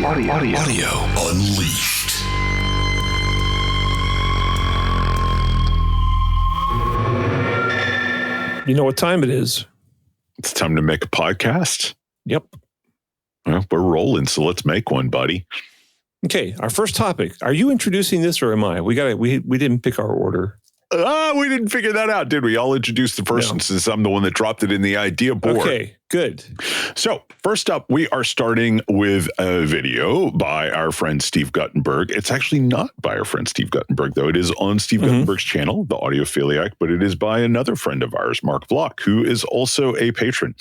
Audio Unleashed. You know what time it is? It's time to make a podcast. Yep. Well, we're rolling, so let's make one, buddy. Okay, our first topic. Are you introducing this or am I? We didn't pick our order. We didn't figure that out, did we? I'll introduce the person since I'm the one that dropped it in the idea board. Okay, good. So first up, we are starting with a video by our friend Steve Guttenberg. It's actually not by our friend Steve Guttenberg, though. It is on Steve Guttenberg's channel, The Audiophiliac, but it is by another friend of ours, Mark Vlock, who is also a patron.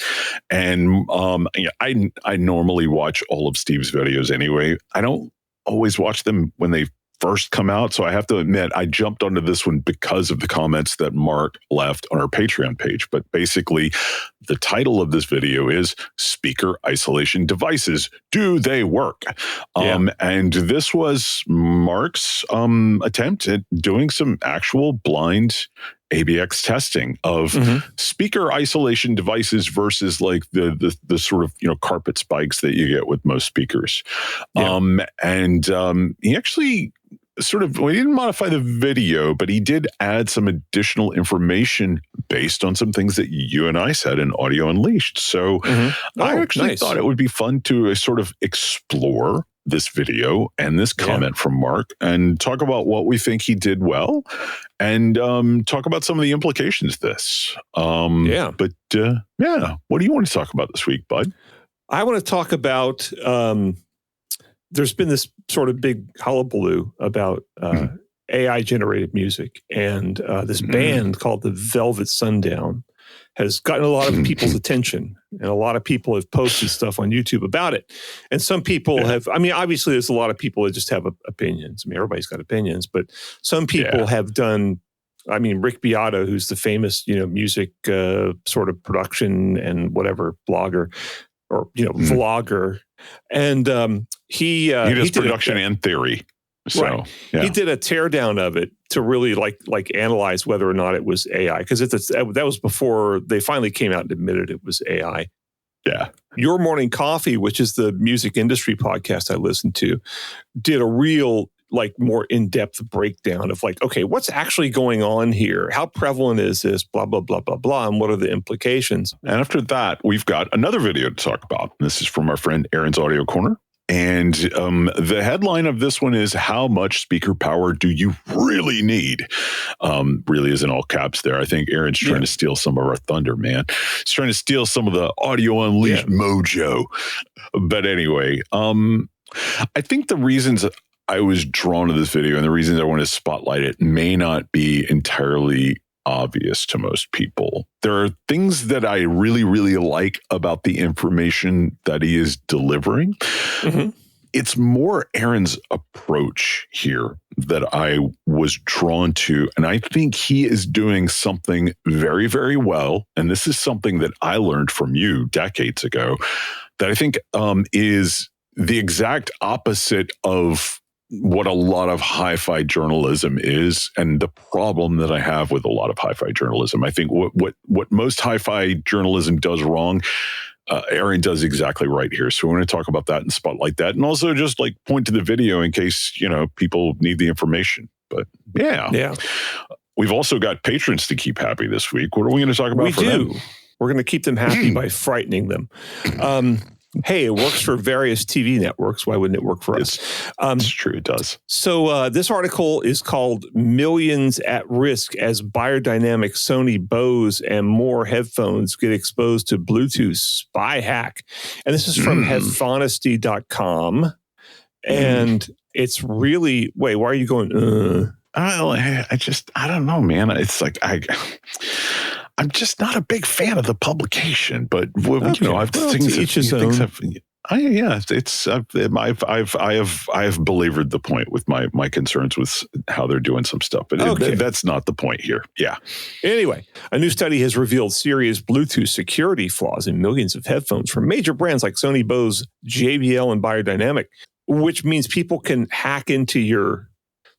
And I normally watch all of Steve's videos anyway. I don't always watch them when they first come out. So I have to admit, I jumped onto this one because of the comments that Mark left on our Patreon page. But basically, the title of this video is Speaker Isolation Devices. Do they work? And this was Mark's attempt at doing some actual blind ABX testing of speaker isolation devices versus like the sort of, carpet spikes that you get with most speakers. He actually he didn't modify the video, but he did add some additional information based on some things that you and I said in Audio Unleashed. So I actually thought it would be fun to sort of explore this video and this comment from Mark and talk about what we think he did well and talk about some of the implications of this. What do you want to talk about this week, bud? I want to talk about there's been this sort of big hullabaloo about AI-generated music, and this band called the Velvet Sundown has gotten a lot of people's attention, and a lot of people have posted stuff on YouTube about it. And some people have, obviously there's a lot of people that just have opinions. Everybody's got opinions, but some people have done, Rick Beato, who's the famous, music sort of production and whatever blogger or, vlogger. And he does production and theory. So he did a teardown of it to really like analyze whether or not it was AI, because that was before they finally came out and admitted it was AI. Yeah. Your Morning Coffee, which is the music industry podcast I listen to, did a real more in-depth breakdown of okay, what's actually going on here? How prevalent is this? Blah, blah, blah, blah, blah. And what are the implications? And after that, we've got another video to talk about. This is from our friend Erin's Audio Corner. And the headline of this one is, how much speaker power do you really need? Really is in all caps there. I think Erin's trying to steal some of our thunder, man. He's trying to steal some of the Audio Unleashed mojo. But anyway, I think the reasons I was drawn to this video and the reasons I want to spotlight it may not be entirely obvious to most people. There are things that I really, really like about the information that he is delivering. It's more Erin's approach here that I was drawn to. And I think he is doing something very, very well. And this is something that I learned from you decades ago that I think is the exact opposite of what a lot of hi-fi journalism is, and the problem that I have with a lot of hi-fi journalism. I think what most hi-fi journalism does wrong, Erin does exactly right here. So we're going to talk about that and spotlight that, and also just point to the video in case people need the information. But we've also got patrons to keep happy this week. What are we going to talk about? We're going to keep them happy by frightening them. Hey, it works for various TV networks. Why wouldn't it work for us? It's true, it does. So this article is called Millions at Risk as Biodynamic Sony Bose and More Headphones Get Exposed to Bluetooth Spy Hack. And this is from headphonesty.com. And it's really, wait, why are you going, I don't know, man. It's I'm just not a big fan of the publication, but I've things each his own. I have belabored the point with my concerns with how they're doing some stuff, but that's not the point here. Yeah. Anyway, a new study has revealed serious Bluetooth security flaws in millions of headphones from major brands like Sony, Bose, JBL, and Biodynamic, which means people can hack into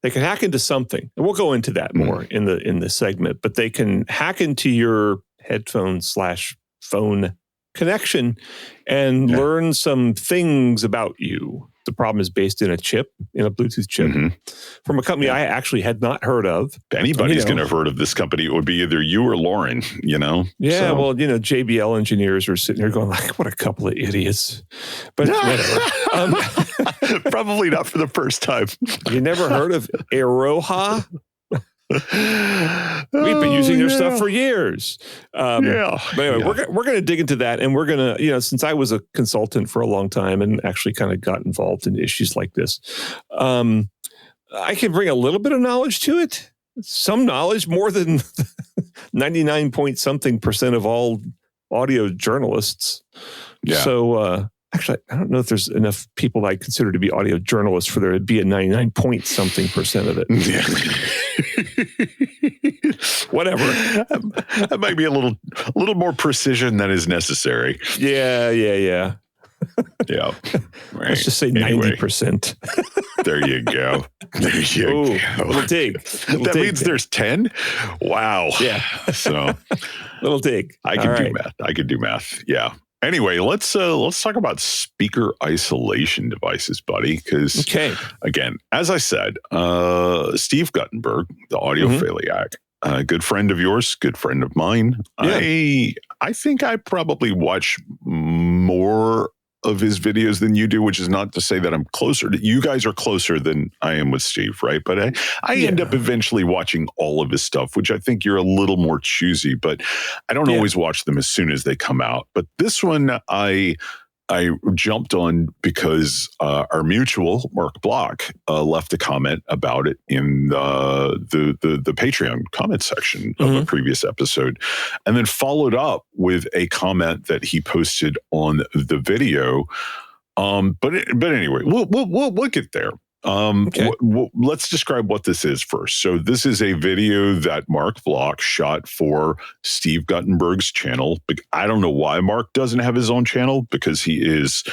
they can hack into something, and we'll go into that more in the segment. But they can hack into your headphone/phone connection and learn some things about you. the problem is based in a chip, in a Bluetooth chip, from a company I actually had not heard of. If anybody's going to have heard of this company, it would be either you or Lauren, Yeah, So. well, JBL engineers are sitting there going like, what a couple of idiots. But whatever. Probably not for the first time. You never heard of Aroha? We've been using their stuff for years. But anyway, we're going to dig into that, and we're going to, since I was a consultant for a long time and actually kind of got involved in issues like this, I can bring a little bit of knowledge to it. Some knowledge, more than 99% of all audio journalists. Yeah. So, actually, I don't know if there's enough people I consider to be audio journalists for there to be a 99% of it. Yeah. Whatever. That might be a little more precision than is necessary. Yeah. Yeah. Right. Let's just say 90%. There you go. Little dig. That means there's 10? Wow. Yeah. So little dig. I can do math. Yeah. Anyway, let's talk about speaker isolation devices, buddy. Because again, as I said, Steve Guttenberg, the audiophiliac, a good friend of yours, good friend of mine. Yeah. I think I probably watch more of his videos than you do, which is not to say that I'm closer to you. Guys are closer than I am with Steve, right? But I end up eventually watching all of his stuff, which I think you're a little more choosy, but I don't always watch them as soon as they come out. But this one I jumped on because our mutual Mark Block left a comment about it in the Patreon comment section of a previous episode, and then followed up with a comment that he posted on the video. But anyway, we'll get there. Let's describe what this is first. So this is a video that Mark Block shot for Steve Guttenberg's channel. I don't know why Mark doesn't have his own channel, because he is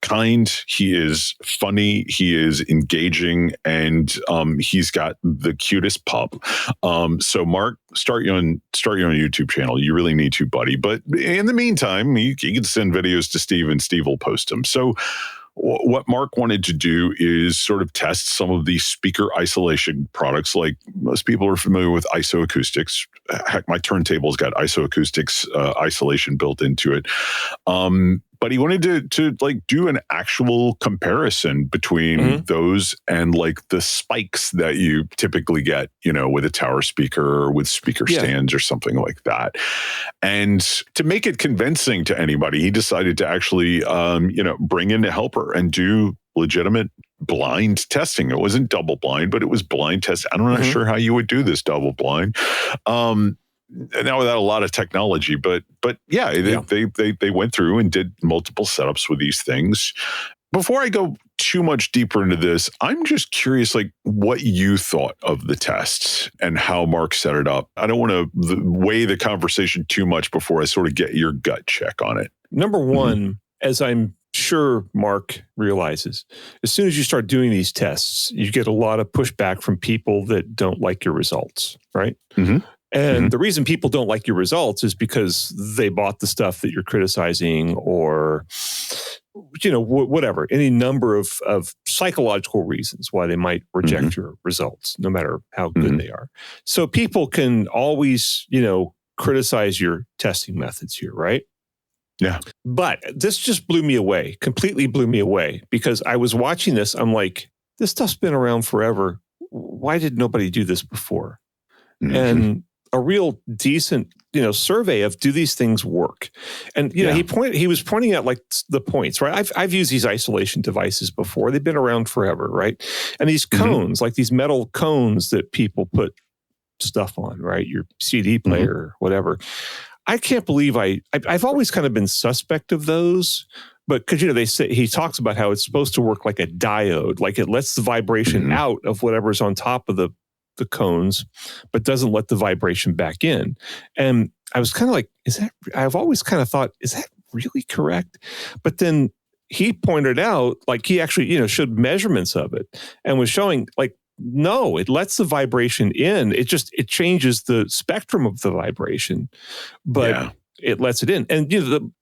kind, he is funny, he is engaging, and he's got the cutest pup. So Mark, start you on a YouTube channel. You really need to, buddy. But in the meantime, you can send videos to Steve, and Steve will post them. So what Mark wanted to do is sort of test some of these speaker isolation products. Like most people are familiar with isoacoustics. Heck, my turntable's got isoacoustics isolation built into it. But he wanted to like do an actual comparison between those and like the spikes that you typically get, with a tower speaker or with speaker stands or something like that. And to make it convincing to anybody, he decided to actually, bring in a helper and do legitimate blind testing. It wasn't double blind, but it was blind test. I'm not sure how you would do this double blind. Now without a lot of technology, but they went through and did multiple setups with these things. Before I go too much deeper into this, I'm just curious, like what you thought of the tests and how Mark set it up. I don't want to weigh the conversation too much before I sort of get your gut check on it. Number one, as I'm sure Mark realizes, as soon as you start doing these tests, you get a lot of pushback from people that don't like your results, right? And the reason people don't like your results is because they bought the stuff that you're criticizing, or, whatever, any number of psychological reasons why they might reject your results, no matter how good they are. So people can always, criticize your testing methods here, right? Yeah. But this just completely blew me away, because I was watching this. I'm like, this stuff's been around forever. Why did nobody do this before? And a real decent, survey of, do these things work? And, he was pointing out like the points, right? I've used these isolation devices before. They've been around forever, right? And these cones, like these metal cones that people put stuff on, right? Your CD player, or whatever. I can't believe I've always kind of been suspect of those, but because, they say, he talks about how it's supposed to work like a diode, like it lets the vibration out of whatever's on top of the cones, but doesn't let the vibration back in. And I was kind of like, I've always kind of thought, is that really correct? But then he pointed out, like he actually, showed measurements of it and was showing like, no, it lets the vibration in. It changes the spectrum of the vibration, but it lets it in. And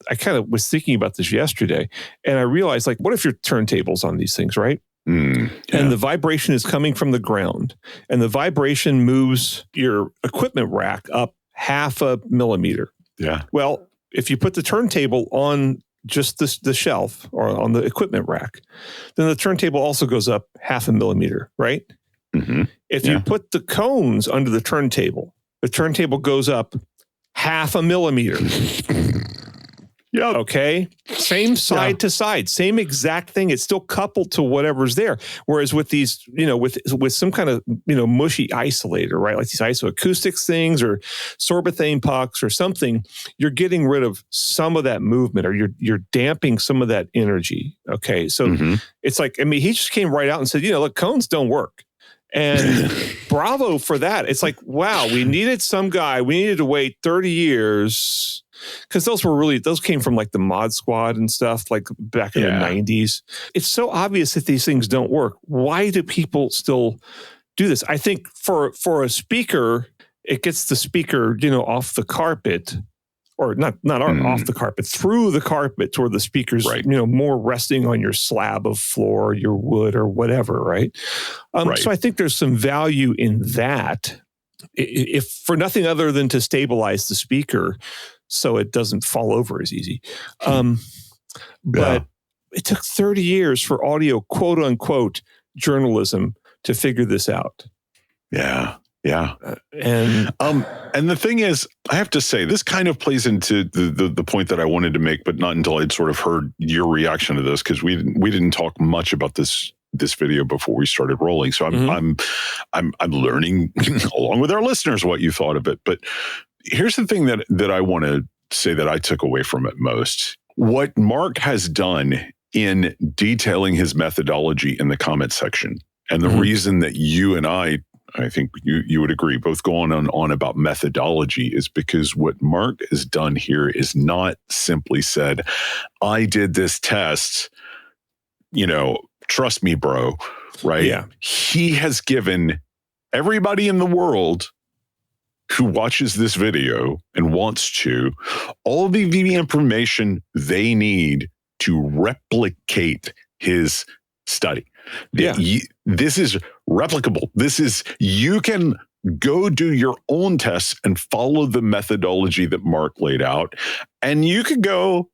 I kind of was thinking about this yesterday, and I realized, like, what if your turntables on these things, right? And the vibration is coming from the ground, and the vibration moves your equipment rack up 0.5 millimeter. Yeah. Well, if you put the turntable on just the shelf or on the equipment rack, then the turntable also goes up 0.5 millimeter, right? Mm-hmm. If you put the cones under the turntable goes up 0.5 millimeter. Yeah. Okay. Same side to side, same exact thing. It's still coupled to whatever's there. Whereas with these, with some kind of, mushy isolator, right? Like these isoacoustics things or sorbethane pucks or something, you're getting rid of some of that movement, or you're damping some of that energy. Okay. So it's like, he just came right out and said, look, cones don't work. And bravo for that. It's like, wow, we needed to wait 30 years. Because those came from like the Mod Squad and stuff, like back in the 90s. It's so obvious that these things don't work. Why do people still do this? I think for a speaker, it gets the speaker, off the carpet, or not off the carpet, through the carpet, toward the speakers, more resting on your slab of floor, your wood, or whatever, right? So I think there's some value in that, if for nothing other than to stabilize the speaker, so it doesn't fall over as easy. But it took 30 years for audio, quote unquote, journalism to figure this out. Yeah. And the thing is, I have to say, this kind of plays into the point that I wanted to make, but not until I'd sort of heard your reaction to this, because we didn't talk much about this video before we started rolling. So I'm learning along with our listeners what you thought of it. But here's the thing that I want to say that I took away from it most. What Mark has done in detailing his methodology in the comment section, and the reason that you and I think you would agree, both go on about methodology, is because what Mark has done here is not simply said, I did this test, trust me, bro, right? Yeah. He has given everybody in the world who watches this video and wants to all of the information they need to replicate his study. Yeah. This is replicable. You can go do your own tests and follow the methodology that Mark laid out. And you could go,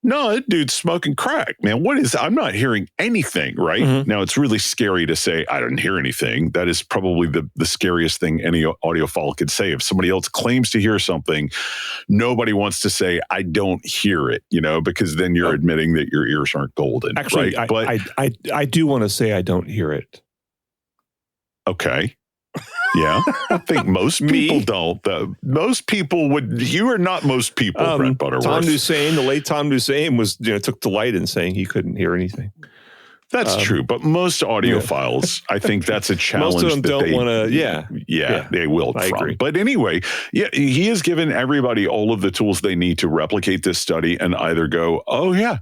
no, that dude's smoking crack, man. I'm not hearing anything, right? Now, it's really scary to say, I didn't hear anything. That is probably the scariest thing any audiophile could say. If somebody else claims to hear something, nobody wants to say, I don't hear it, because then you're admitting that your ears aren't golden. Actually, right? I do want to say I don't hear it. Okay. Yeah, I think most people don't. Most people would. You are not most people, Brent Butterworth. The late Tom Hussein took delight in saying he couldn't hear anything. That's true, but most audiophiles, I think that's a challenge. Most of them don't want to. Yeah, they will. I agree. But anyway, he has given everybody all of the tools they need to replicate this study and either go, oh yeah,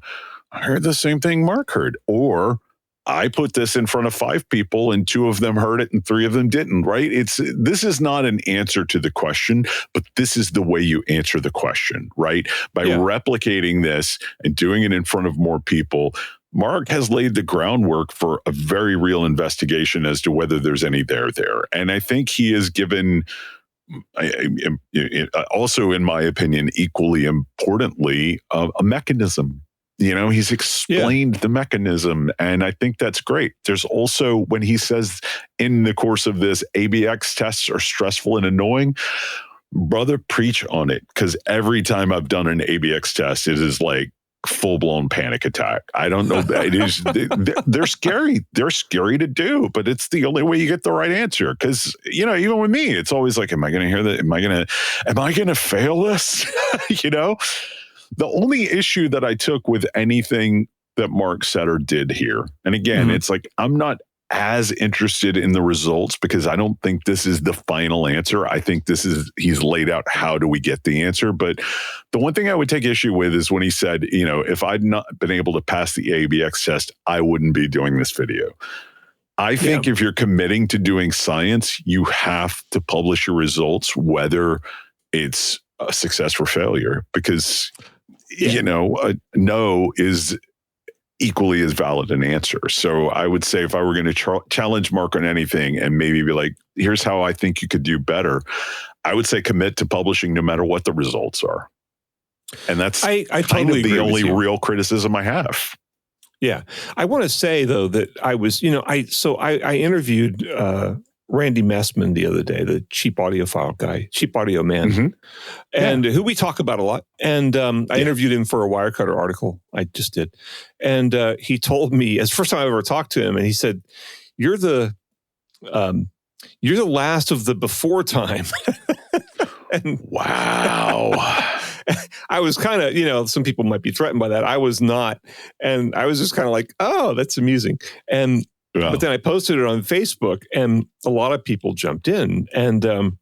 I heard the same thing Mark heard, or I put this in front of 5 people and 2 of them heard it and 3 of them didn't, right? This is not an answer to the question, but this is the way you answer the question, right? By replicating this and doing it in front of more people, Mark has laid the groundwork for a very real investigation as to whether there's any there. And I think he has given, also in my opinion, equally importantly, a mechanism. He's explained the mechanism, and I think that's great. There's also, when he says in the course of this, ABX tests are stressful and annoying, brother, preach on it, because every time I've done an ABX test, it is like full-blown panic attack. I don't know. It is, they're scary. They're scary to do, but it's the only way you get the right answer. Because, even with me, it's always like, am I going to hear that? Am I going to fail this? The only issue that I took with anything that Mark said or did here, and again, it's like, I'm not as interested in the results because I don't think this is the final answer. I think he's laid out how do we get the answer. But the one thing I would take issue with is when he said, if I'd not been able to pass the ABX test, I wouldn't be doing this video. I think if you're committing to doing science, you have to publish your results, whether it's a success or failure, because, no is equally as valid an answer. So I would say if I were going to challenge Mark on anything and maybe be like, here's how I think you could do better, I would say commit to publishing no matter what the results are. And that's I kind totally of the only agree with you. real criticism I have. Yeah. I want to say, though, that I was, I interviewed Randy Messman the other day, the cheap audiophile guy, cheap audio man, and who we talk about a lot. And I interviewed him for a Wirecutter article I just did. And he told me, as the first time I ever talked to him, and he said, you're the last of the before time. And wow. I was kind of, some people might be threatened by that. I was not. And I was just kind of like, oh, that's amusing. And but then I posted it on Facebook, and a lot of people jumped in. And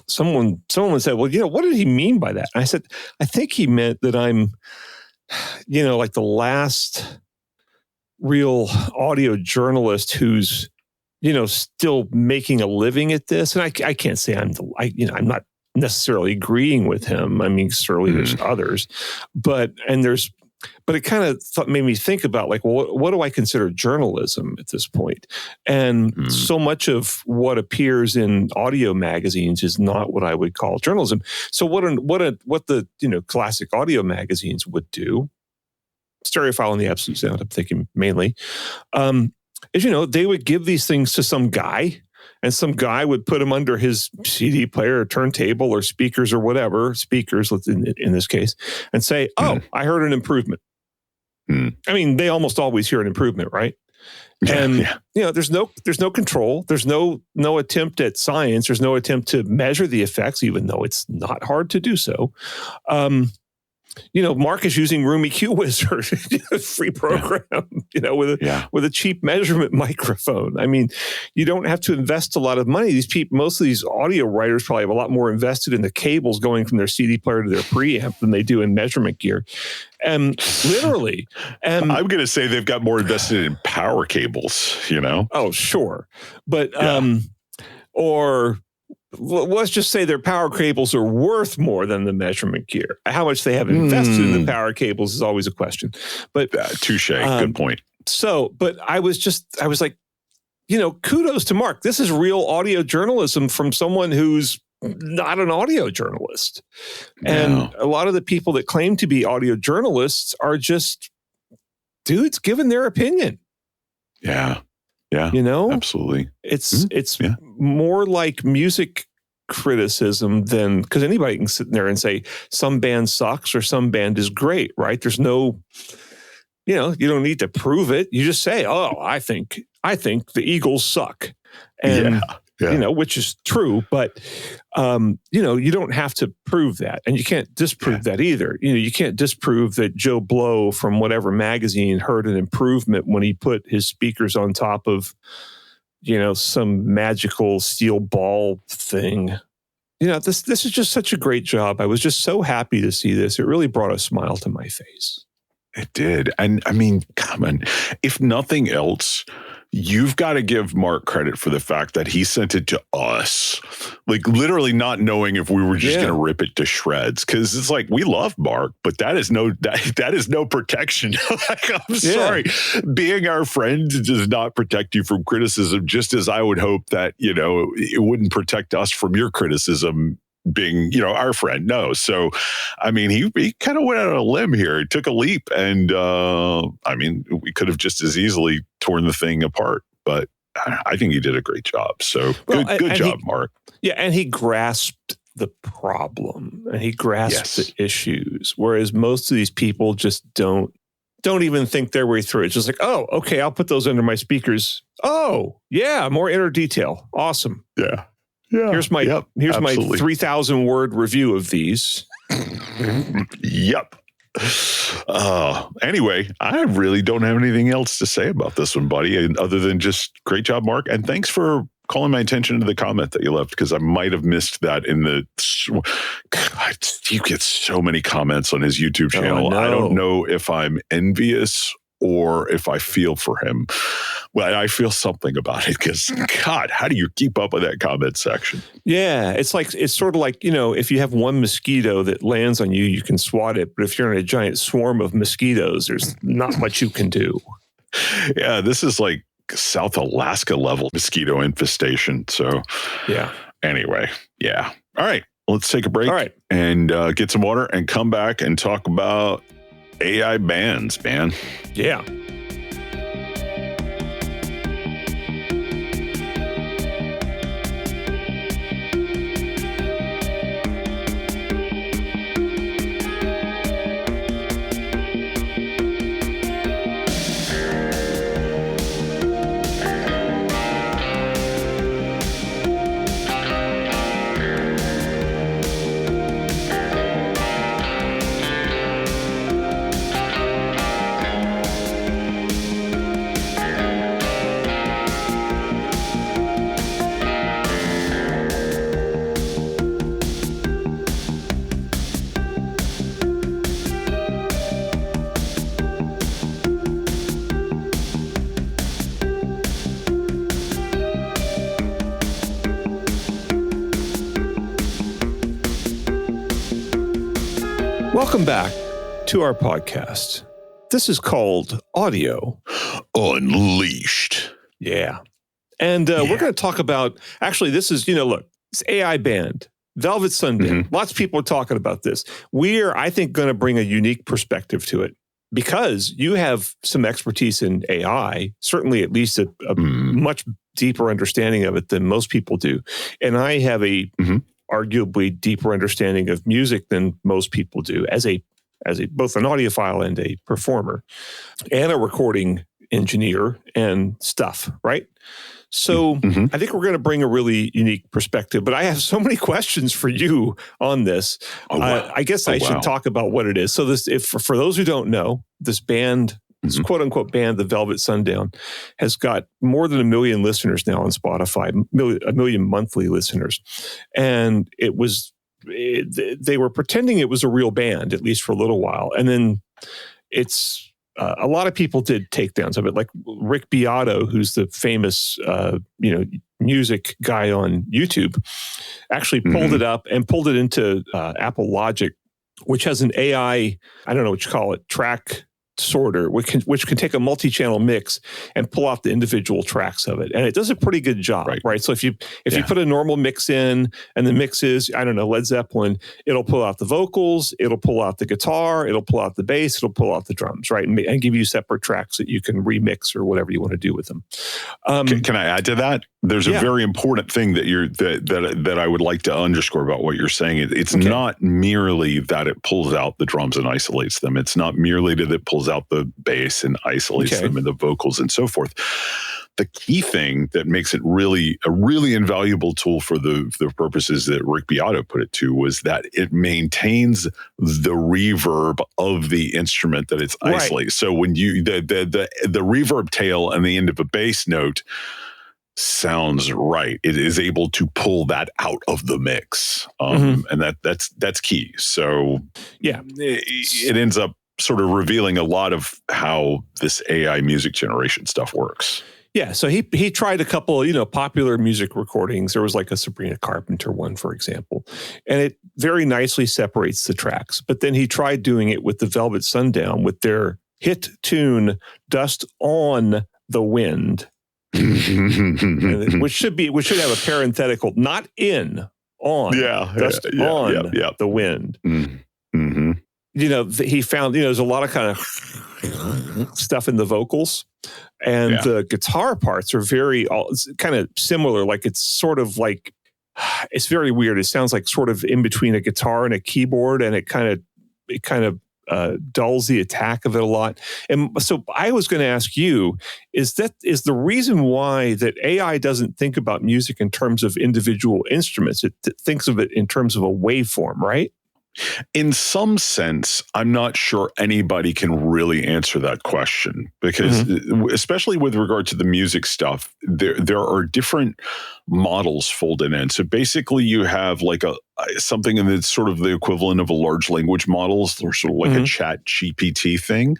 someone said, well, what did he mean by that? And I said, I think he meant that I'm, like the last real audio journalist who's, still making a living at this. And I can't say I'm not necessarily agreeing with him. I mean, certainly there's others, but it kind of made me think about, like, well, what do I consider journalism at this point? And so much of what appears in audio magazines is not what I would call journalism. So what the classic audio magazines would do, Stereophile and the Absolute Sound, I'm thinking mainly, is they would give these things to some guy. And some guy would put them under his CD player or turntable or speakers or whatever, speakers in this case, and say, oh, I heard an improvement. I mean, they almost always hear an improvement, right? And, there's no control. There's no attempt at science. There's no attempt to measure the effects, even though it's not hard to do so. Mark is using Room EQ Wizard, free program, with a cheap measurement microphone. I mean, you don't have to invest a lot of money. Most of these audio writers probably have a lot more invested in the cables going from their CD player to their preamp than they do in measurement gear. And literally, I'm going to say they've got more invested in power cables, Oh, sure. But, or let's just say their power cables are worth more than the measurement gear. How much they have invested in the power cables is always a question. But touche, good point. So, but I was like, kudos to Mark. This is real audio journalism from someone who's not an audio journalist. And a lot of the people that claim to be audio journalists are just dudes giving their opinion. Yeah. Yeah, absolutely. It's more like music criticism than, because anybody can sit there and say some band sucks or some band is great, right? There's no, you don't need to prove it. You just say, oh, I think the Eagles suck, and which is true, but you don't have to prove that, and you can't disprove that either. You can't disprove that Joe Blow from whatever magazine heard an improvement when he put his speakers on top of, some magical steel ball thing. This is just such a great job. I was just so happy to see this. It really brought a smile to my face. It did. And I mean, come on, if nothing else, you've got to give Mark credit for the fact that he sent it to us, like literally not knowing if we were just going to rip it to shreds. Because it's like, we love Mark, but that is no protection. I'm sorry, being our friend does not protect you from criticism. Just as I would hope that it wouldn't protect us from your criticism being our friend. No. So I mean, he kind of went out on a limb here. He took a leap, and I mean, we could have just as easily torn the thing apart, but I think he did a great job. So good job, Mark. Yeah, and he grasped the problem, and he grasped the issues, whereas most of these people just don't even think their way through it. It's just like, oh, okay, I'll put those under my speakers. Oh, yeah, more inner detail. Awesome. Yeah. Yeah, here's my 3,000 word review of these. Yep. Anyway, I really don't have anything else to say about this one, buddy, other than just great job, Mark. And thanks for calling my attention to the comment that you left, because I might have missed that in the... God, you get so many comments on his YouTube channel. I don't know if I'm envious or if I feel for him. Well, I feel something about it because, God, how do you keep up with that comment section? Yeah, it's sort of like, if you have one mosquito that lands on you, you can swat it. But if you're in a giant swarm of mosquitoes, there's not much you can do. Yeah, this is like South Alaska level mosquito infestation. So, yeah. Anyway, yeah. All right, let's take a break. All right. And get some water and come back and talk about AI bands, man. Yeah. Welcome back to our podcast. This is called Audio Unleashed. Yeah. And we're going to talk about, actually, this is, look, it's AI band, Velvet Sunband. Mm-hmm. Lots of people are talking about this. We're, I think, going to bring a unique perspective to it because you have some expertise in AI, certainly at least a much deeper understanding of it than most people do. And I have a arguably deeper understanding of music than most people do as a both an audiophile and a performer and a recording engineer and stuff, right? So I think we're going to bring a really unique perspective, but I have so many questions for you on this. I guess I should talk about what it is. So this, for those who don't know, this band, this quote unquote band, the Velvet Sundown, has got more than 1 million listeners now on Spotify, 1 million monthly listeners. And they were pretending it was a real band, at least for a little while. And then it's, a lot of people did takedowns of it, like Rick Beato, who's the famous, music guy on YouTube, actually pulled it up and pulled it into Apple Logic, which has an AI, I don't know what you call it, track sorter, which can take a multi-channel mix and pull out the individual tracks of it, and it does a pretty good job, right? So if you put a normal mix in, and the mix is, I don't know, Led Zeppelin, it'll pull out the vocals, it'll pull out the guitar, it'll pull out the bass, it'll pull out the drums, right, and give you separate tracks that you can remix or whatever you want to do with them. Can I add to that? There's a very important thing that I would like to underscore about what you're saying. It's not merely that it pulls out the drums and isolates them. It's not merely that it pulls out the bass and isolates them and the vocals and so forth. The key thing that makes it really a really invaluable tool for the purposes that Rick Beato put it to was that it maintains the reverb of the instrument that it's isolating. So when you the reverb tail and the end of a bass note sounds right, it is able to pull that out of the mix, and that's key. So it ends up sort of revealing a lot of how this AI music generation stuff works. Yeah, so he tried a couple, popular music recordings. There was like a Sabrina Carpenter one, for example, and it very nicely separates the tracks. But then he tried doing it with the Velvet Sundown with their hit tune "Dust on the Wind," which should have a parenthetical, not in, on, dust on the wind. Mm-hmm. He found, there's a lot of kind of stuff in the vocals, and the guitar parts are very kind of similar. Like it's sort of like, it's very weird. It sounds like sort of in between a guitar and a keyboard, and it kind of dulls the attack of it a lot. And so I was going to ask you, is the reason why that AI doesn't think about music in terms of individual instruments? It thinks of it in terms of a waveform, right? In some sense, I'm not sure anybody can really answer that question because, especially with regard to the music stuff, there are different models folded in. So basically, you have like something in that's sort of the equivalent of a large language model, or sort of like a Chat GPT thing,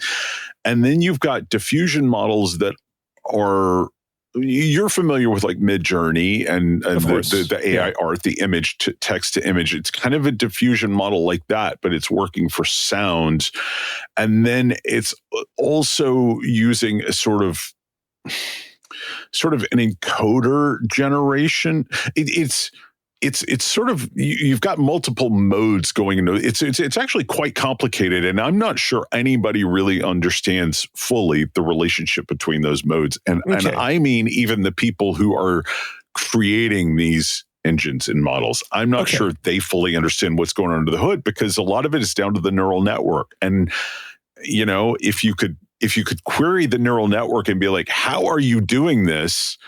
And then you've got diffusion models that are, you're familiar with like Midjourney and the AI art, the image to text to image. It's kind of a diffusion model like that, but it's working for sound. And then it's also using a sort of an encoder generation. It's sort of, you've got multiple modes going into it. It's actually quite complicated, and I'm not sure anybody really understands fully the relationship between those modes. And I mean, even the people who are creating these engines and models, I'm not sure they fully understand what's going on under the hood, because a lot of it is down to the neural network. And you know, if you could query the neural network and be like, how are you doing this?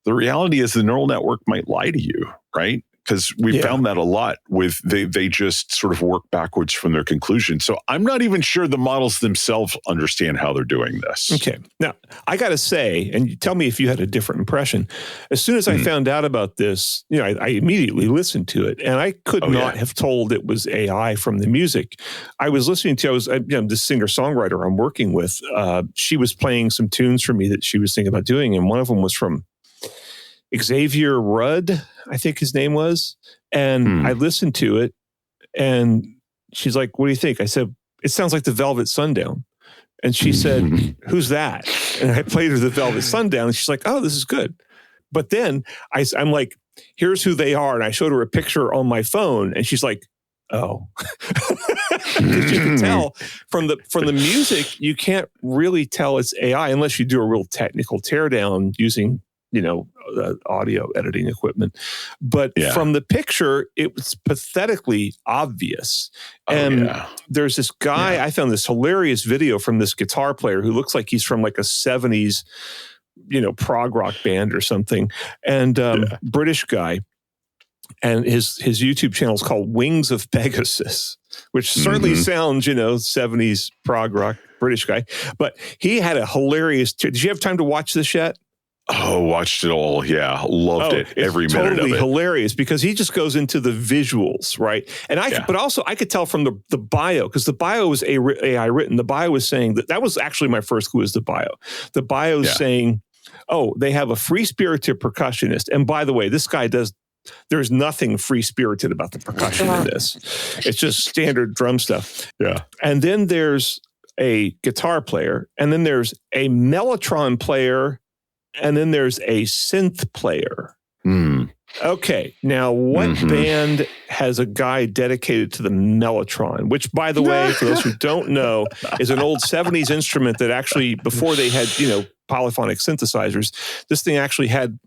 The reality is the neural network might lie to you, right? Because we found that a lot with they just sort of work backwards from their conclusion. So I'm not even sure the models themselves understand how they're doing this. Okay. Now, I got to say, and you tell me if you had a different impression. As soon as I found out about this, you know, I immediately listened to it, and I could not have told it was AI from the music. I was listening to, this singer-songwriter I'm working with, she was playing some tunes for me that she was thinking about doing, and one of them was from Xavier Rudd, I think his name was. And I listened to it, and she's like, what do you think? I said, it sounds like the Velvet Sundown. And she said, who's that? And I played her the Velvet Sundown, and she's like, oh, this is good. But then I'm like, here's who they are. And I showed her a picture on my phone, and she's like, oh. Because you can tell from the music, you can't really tell it's AI unless you do a real technical teardown using, you know, audio editing equipment. But from the picture, it was pathetically obvious. And there's this guy, I found this hilarious video from this guitar player who looks like he's from like a 70s, you know, prog rock band or something. And British guy. And his YouTube channel is called Wings of Pegasus, which certainly sounds, you know, 70s prog rock British guy. But he had a hilarious... Did you have time to watch this yet? Oh, watched it all. Yeah. Loved it. Every minute of it. Totally hilarious, because he just goes into the visuals, right? And but also I could tell from the bio, because the bio was AI written. The bio was saying that was actually my first clue, is the bio. The bio is saying, oh, they have a free-spirited percussionist. And by the way, this guy there's nothing free-spirited about the percussion in this. It's just standard drum stuff. Yeah. And then there's a guitar player, and then there's a mellotron player, and then there's a synth player. Okay, now what band has a guy dedicated to the mellotron? Which, by the way, for those who don't know, is an old 70s instrument that actually, before they had, you know, polyphonic synthesizers, this thing actually had,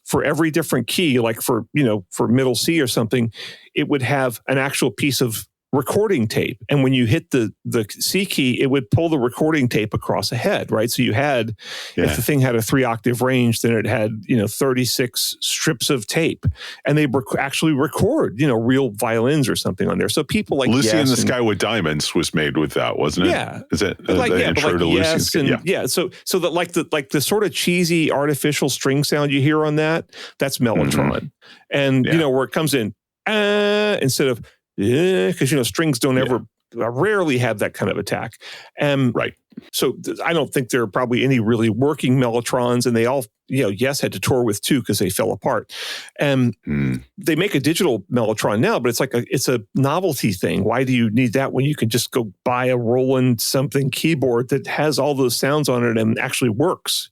for every different key, like for middle C or something, it would have an actual piece of recording tape. And when you hit the C key, it would pull the recording tape across ahead, right? So you had, if the thing had a 3-octave range, then it had, 36 strips of tape. And they actually record, real violins or something on there. So people like Lucy in the Sky with Diamonds was made with that, wasn't it? Yeah. Is it the intro to Lucy in the Sky? Yeah. So that like the sort of cheesy artificial string sound you hear on that's mellotron. And, where it comes in, instead of, because strings don't rarely have that kind of attack. Right. So I don't think there are probably any really working mellotrons, and they all, had to tour with two because they fell apart. And they make a digital mellotron now, but it's a novelty thing. Why do you need that when you can just go buy a Roland something keyboard that has all those sounds on it and actually works?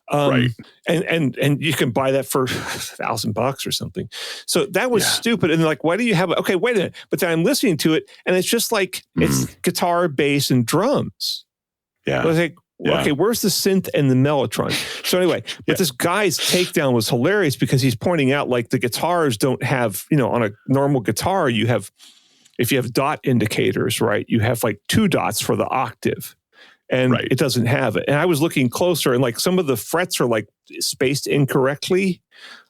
Right. And you can buy that for $1,000 or something. So that was stupid. And why do you have okay, wait a minute. But then I'm listening to it, and it's just like it's guitar, bass, and drums. Yeah. I was like, okay, where's the synth and the mellotron? So anyway, but this guy's takedown was hilarious because he's pointing out the guitars don't have, on a normal guitar, if you have dot indicators, right, you have 2 dots for the octave. And it doesn't have it. And I was looking closer, and some of the frets are spaced incorrectly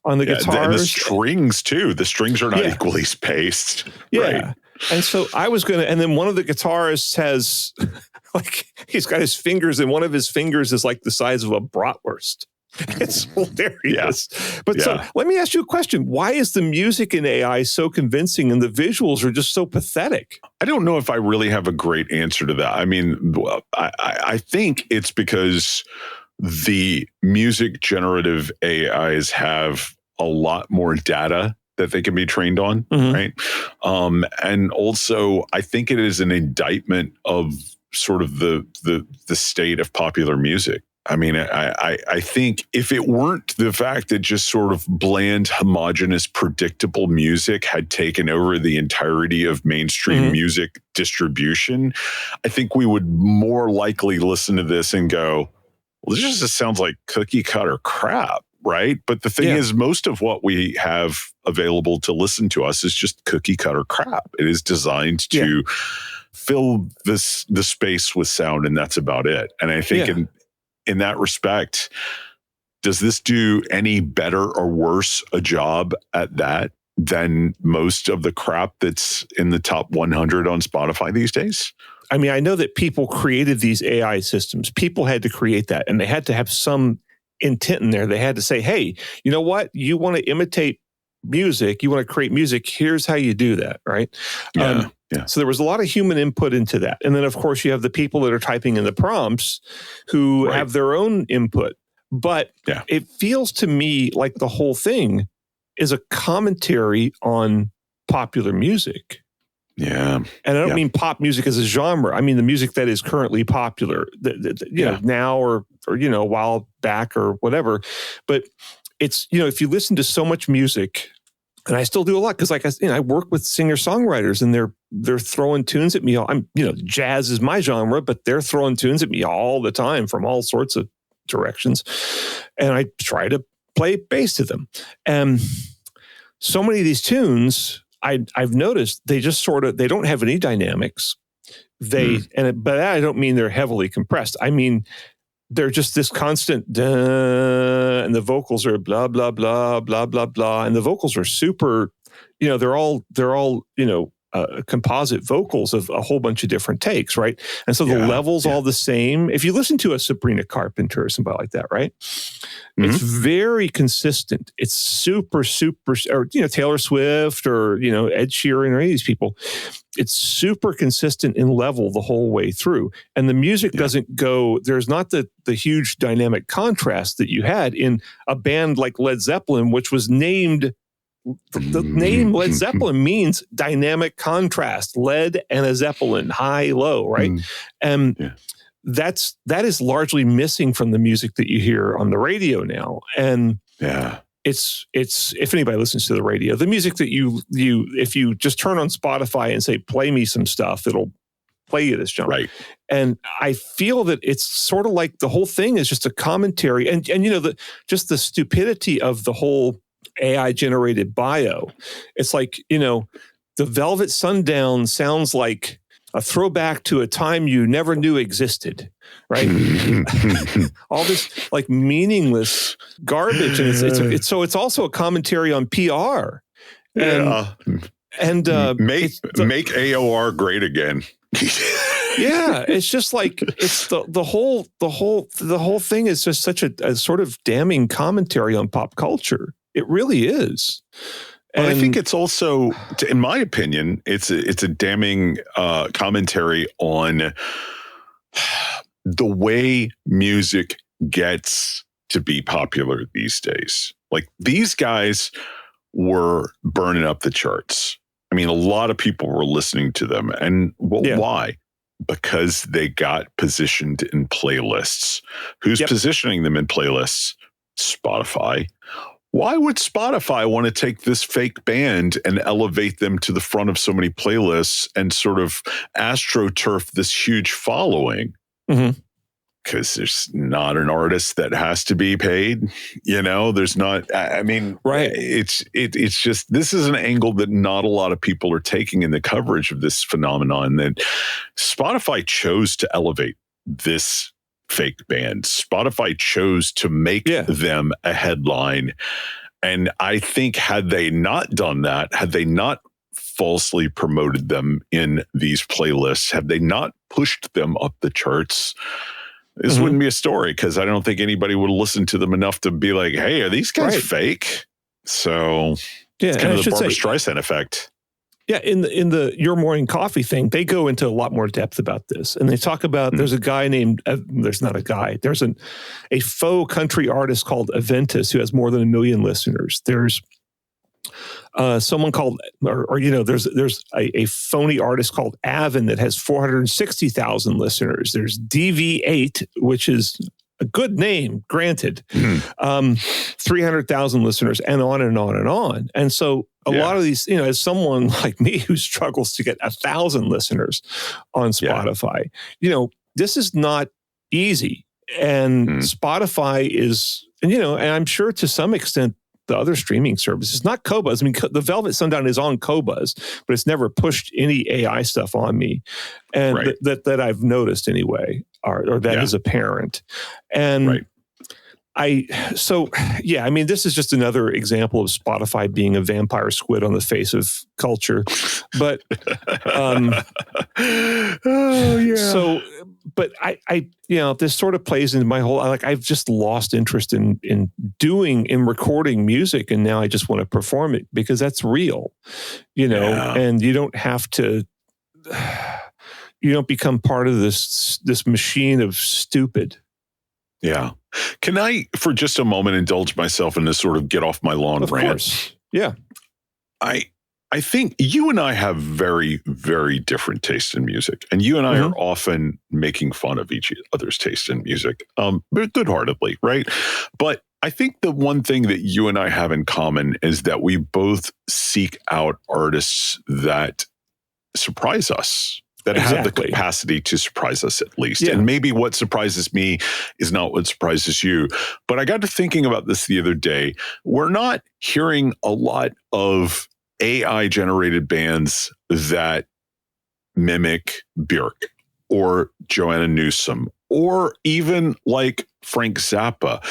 on the guitars. And the strings too. The strings are not equally spaced. Yeah. Right. And so I was and then one of the guitarists has he's got his fingers, and one of his fingers is the size of a bratwurst. It's hilarious. But so let me ask you a question. Why is the music in AI so convincing and the visuals are just so pathetic? I don't know if I really have a great answer to that. I mean, I think it's because the music generative AIs have a lot more data that they can be trained on, right? And also, I think it is an indictment of sort of the state of popular music. I mean, I think if it weren't the fact that just sort of bland, homogenous, predictable music had taken over the entirety of mainstream music distribution, I think we would more likely listen to this and go, well, this just sounds like cookie cutter crap, right? But the thing is, most of what we have available to listen to us is just cookie cutter crap. It is designed to fill the space with sound, and that's about it. And I think in that respect, does this do any better or worse a job at that than most of the crap that's in the top 100 on Spotify these days? I mean, I know that people created these AI systems. People had to create that, and they had to have some intent in there. They had to say, hey, you know what? You want to imitate music, you want to create music, here's how you do that, right? So there was a lot of human input into that. And then, of course, you have the people that are typing in the prompts who have their own input. But it feels to me like the whole thing is a commentary on popular music. Yeah. And I don't mean pop music as a genre. I mean the music that is currently popular, you know, now or you know, a while back or whatever. But it's, you know, if you listen to so much music, and I still do a lot because, like I work with singer-songwriters, and they're throwing tunes at me. Jazz is my genre, but they're throwing tunes at me all the time from all sorts of directions, and I try to play bass to them. And so many of these tunes, I've noticed they just they don't have any dynamics. But I don't mean they're heavily compressed. I mean they're just this constant duh, and the vocals are blah blah blah blah blah blah, and the vocals are super. You know, they're all you know, composite vocals of a whole bunch of different takes, right? And so the levels all the same. If you listen to a Sabrina Carpenter or somebody like that, right? It's very consistent. It's super, or, you know, Taylor Swift or, you know, Ed Sheeran or any of these people. It's super consistent in level the whole way through. And the music doesn't go, there's not the huge dynamic contrast that you had in a band like Led Zeppelin, which was named, the name Led Zeppelin means dynamic contrast, lead and a Zeppelin, high, low, right? And that is largely missing from the music that you hear on the radio now. And it's if anybody listens to the radio, the music that you if you just turn on Spotify and say, play me some stuff, it'll play you this genre. Right. And I feel that it's sort of like the whole thing is just a commentary, and you know, just the stupidity of the whole AI generated bio. It's like, you know, the Velvet Sundown sounds like a throwback to a time you never knew existed, right? All this like meaningless garbage, and it's also a commentary on PR. And make AOR great again. It's just like it's the whole thing is just such a sort of damning commentary on pop culture. It really is. And I think it's also, in my opinion, it's a damning commentary on the way music gets to be popular these days. Like, these guys were burning up the charts. I mean, a lot of people were listening to them. And why? Because they got positioned in playlists. Who's positioning them in playlists? Spotify. Why would Spotify want to take this fake band and elevate them to the front of so many playlists and sort of astroturf this huge following? Because there's not an artist that has to be paid. You know, there's not, I mean, it's just, this is an angle that not a lot of people are taking in the coverage of this phenomenon, that Spotify chose to elevate this fake band. Spotify chose to make them a headline. And I think had they not done that, had they not falsely promoted them in these playlists, had they not pushed them up the charts, this wouldn't be a story because I don't think anybody would listen to them enough to be like, hey, are these guys fake? So it's kind of the Barbra Streisand effect. Yeah, in the Your Morning Coffee thing, they go into a lot more depth about this, and they talk about there's a guy named there's not a guy, there's a faux country artist called Aventus who has more than 1 million listeners. There's someone called, there's a phony artist called Avon that has 460,000 listeners. There's DV8, which is a good name, granted, 300,000 listeners, and on and on and on. And so a lot of these, as someone like me who struggles to get 1,000 listeners on Spotify, this is not easy. And Spotify is, and I'm sure to some extent, the other streaming services, not Qobuz. I mean, the Velvet Sundown is on Qobuz, but it's never pushed any AI stuff on me, and that I've noticed anyway, or that is apparent. And I mean, this is just another example of Spotify being a vampire squid on the face of culture. But but I this sort of plays into my whole, I've just lost interest in recording music, and now I just want to perform it because that's real, and you don't have to, you don't become part of this machine of stupid. Yeah. Can I, for just a moment, indulge myself in this sort of get off my lawn rant? Of course. Yeah. I think you and I have very, very different tastes in music, and you and I are often making fun of each other's taste in music, but good-heartedly, right? But I think the one thing that you and I have in common is that we both seek out artists that surprise us, that have the capacity to surprise us at least. Yeah. And maybe what surprises me is not what surprises you. But I got to thinking about this the other day. We're not hearing a lot of AI-generated bands that mimic Björk or Joanna Newsom or even like Frank Zappa.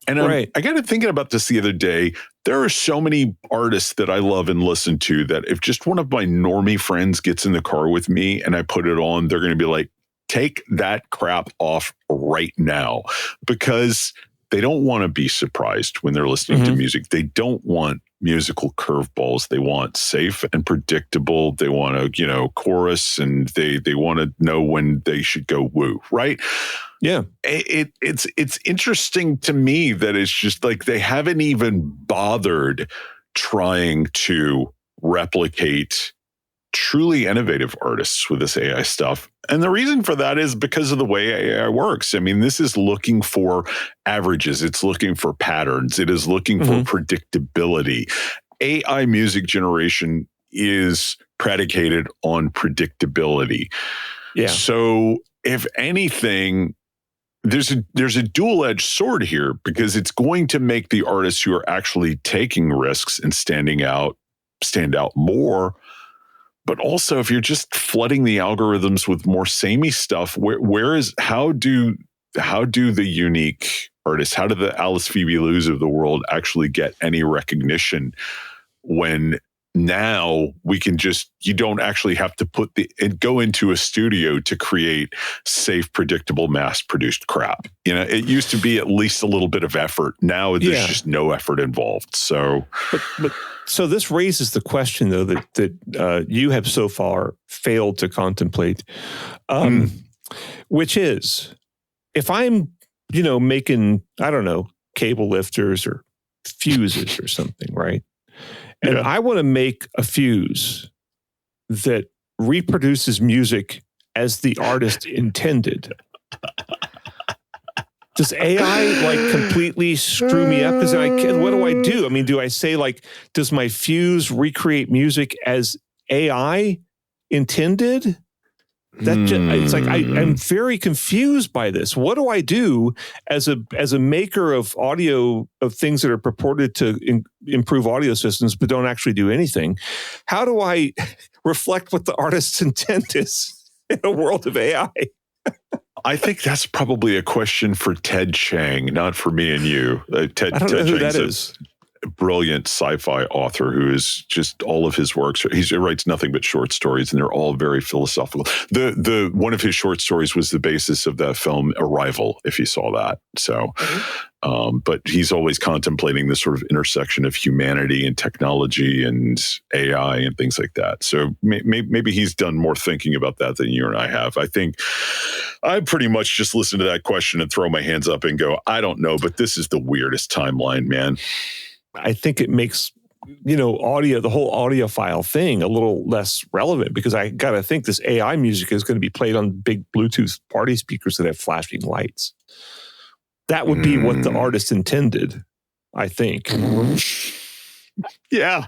And I got to thinking about this the other day. There are so many artists that I love and listen to that if just one of my normie friends gets in the car with me and I put it on, they're going to be like, take that crap off right now, because they don't want to be surprised when they're listening to music. They don't want musical curveballs. They want safe and predictable. They want to, chorus, and they want to know when they should go woo, right? Yeah. It's interesting to me that it's just like they haven't even bothered trying to replicate truly innovative artists with this AI stuff. And the reason for that is because of the way AI works. I mean, this is looking for averages. It's looking for patterns. It is looking for predictability. AI music generation is predicated on predictability. Yeah. So if anything, there's a dual-edged sword here, because it's going to make the artists who are actually taking risks and stand out more. But also, if you're just flooding the algorithms with more samey stuff, how do the unique artists, how do the Alice Phoebe Lou's of the world actually get any recognition when now we can you don't actually have to go into a studio to create safe, predictable, mass-produced crap. It used to be at least a little bit of effort. Now there's just no effort involved. So, so this raises the question, though, that you have so far failed to contemplate, which is, if I'm, making, I don't know, cable lifters or fuses or something, right? And I want to make a fuse that reproduces music as the artist intended. Does AI completely screw me up? Because what do I do? I mean, do I say does my fuse recreate music as AI intended? It's I'm very confused by this. What do I do as a maker of audio, of things that are purported to improve audio systems but don't actually do anything? How do I reflect what the artist's intent is in a world of AI? I think that's probably a question for Ted Chiang, not for me and you. I don't know who that is. brilliant sci-fi author who is just all of his works. He writes nothing but short stories, and they're all very philosophical. The one of his short stories was the basis of that film Arrival, if you saw that. So, but he's always contemplating this sort of intersection of humanity and technology and AI and things like that. So maybe he's done more thinking about that than you and I have. I think I pretty much just listen to that question and throw my hands up and go, I don't know, but this is the weirdest timeline, man. I think it makes, audio, the whole audiophile thing a little less relevant, because I got to think this AI music is going to be played on big Bluetooth party speakers that have flashing lights. That would be what the artist intended, I think. Yeah,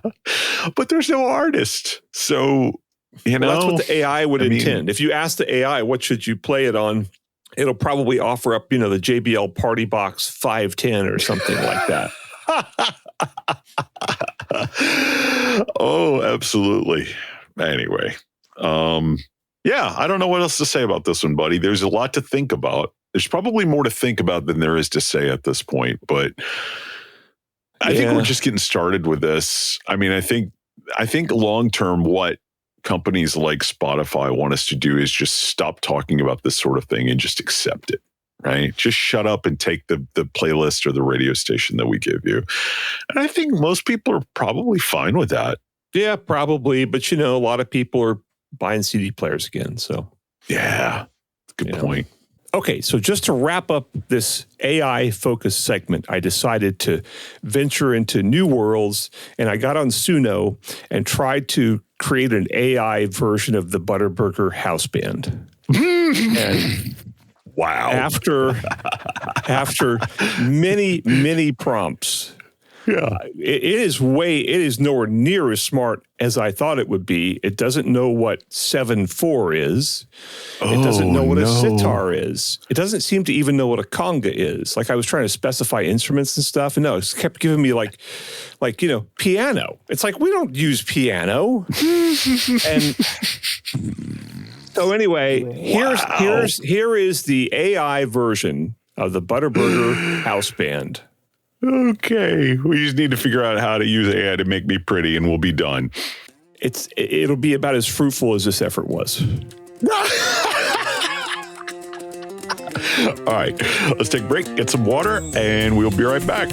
but there's no artist. So, well, that's what the AI would intend. If you ask the AI, what should you play it on? It'll probably offer up, the JBL Party Box 510 or something like that. Oh, absolutely. Anyway, yeah, I don't know what else to say about this one, buddy. There's a lot to think about. There's probably more to think about than there is to say at this point, but I think we're just getting started with this. I mean, I think long-term, what companies like Spotify want us to do is just stop talking about this sort of thing and just accept it, right? Just shut up and take the playlist or the radio station that we give you. And I think most people are probably fine with that. Yeah, probably. But, a lot of people are buying CD players again. So, yeah, good point. Okay, so just to wrap up this AI-focused segment, I decided to venture into new worlds, and I got on Suno and tried to create an AI version of the ButterBurger House Band. And wow! After many prompts, it is nowhere near as smart as I thought it would be. It doesn't know what 7/4 is. It doesn't know what a sitar is. It doesn't seem to even know what a conga is. Like, I was trying to specify instruments and stuff, and no, it kept giving me like piano. It's like, we don't use piano. And so anyway, here is the AI version of the ButterBurger House Band. Okay, we just need to figure out how to use AI to make me pretty, and we'll be done. It'll be about as fruitful as this effort was. All right, let's take a break, get some water, and we'll be right back.